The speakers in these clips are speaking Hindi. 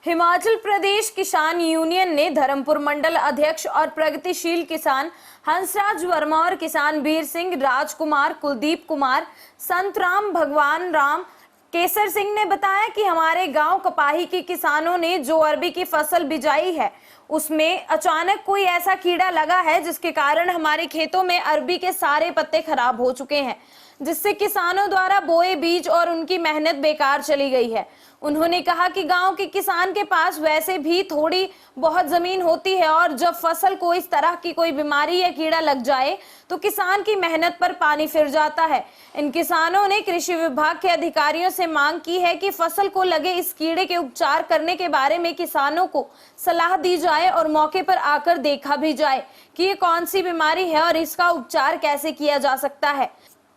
हिमाचल प्रदेश किसान यूनियन ने धर्मपुर मंडल अध्यक्ष और प्रगतिशील किसान हंसराज वर्मा और किसान वीर सिंह, राजकुमार, कुलदीप कुमार, संतराम, भगवान राम, केसर सिंह ने बताया कि हमारे गांव कपाही के किसानों ने जो अरबी की फसल बिजाई है उसमें अचानक कोई ऐसा कीड़ा लगा है जिसके कारण हमारे खेतों में अरबी के सारे पत्ते खराब हो चुके हैं, जिससे किसानों द्वारा बोए बीज और उनकी मेहनत बेकार चली गई है। उन्होंने कहा कि गांव के किसान के पास वैसे भी थोड़ी बहुत जमीन होती है और जब फसल को इस तरह की कोई बीमारी या कीड़ा लग जाए तो किसान की मेहनत पर पानी फिर जाता है। इन किसानों ने कृषि विभाग के अधिकारियों से मांग की है कि फसल को लगे इस कीड़े के उपचार करने के बारे में किसानों को सलाह दी जाए और मौके पर आकर देखा भी जाए कि ये कौन सी बीमारी है और इसका उपचार कैसे किया जा सकता है।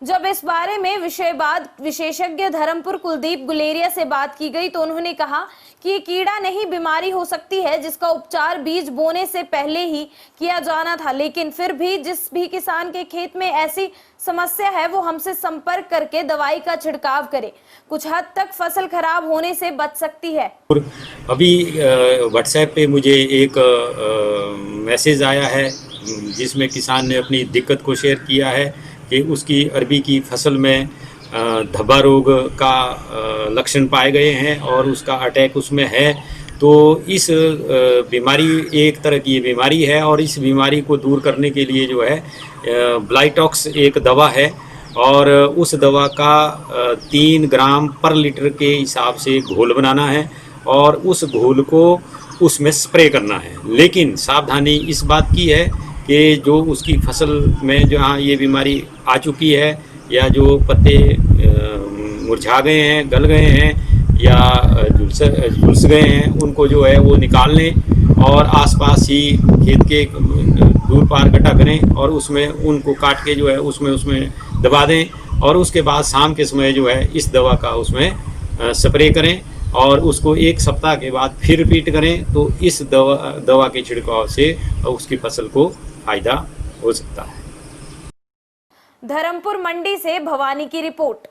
जब इस बारे में विषयवाद विशेषज्ञ धर्मपुर कुलदीप गुलेरिया से बात की गई तो उन्होंने कहा कि ये कीड़ा नहीं बीमारी हो सकती है जिसका उपचार बीज बोने से पहले ही किया जाना था, लेकिन फिर भी जिस भी किसान के खेत में ऐसी समस्या है वो हमसे संपर्क करके दवाई का छिड़काव करे, कुछ हद तक फसल खराब होने से बच सकती है। अभी व्हाट्सएप पे मुझे एक मैसेज आया है जिसमें किसान ने अपनी दिक्कत को शेयर किया है कि उसकी अरबी की फसल में धब्बा रोग का लक्षण पाए गए हैं और उसका अटैक उसमें है। तो इस बीमारी एक तरह की बीमारी है और इस बीमारी को दूर करने के लिए जो है ब्लाइटॉक्स एक दवा है और उस दवा का 3 ग्राम पर लीटर के हिसाब से घोल बनाना है और उस घोल को उसमें स्प्रे करना है। लेकिन सावधानी इस बात की है कि जो उसकी फसल में जहाँ ये बीमारी आ चुकी है या जो पत्ते मुरझा गए हैं, गल गए हैं या झुलस गए हैं, उनको जो है वो निकाल लें और आसपास ही खेत के दूर पार गड्ढा करें और उसमें उनको काट के जो है उसमें दबा दें और उसके बाद शाम के समय जो है इस दवा का उसमें स्प्रे करें और उसको 1 सप्ताह के बाद फिर रिपीट करें। तो इस दवा के छिड़काव से उसकी फसल को फायदा हो सकता है। धर्मपुर मंडी से भवानी की रिपोर्ट।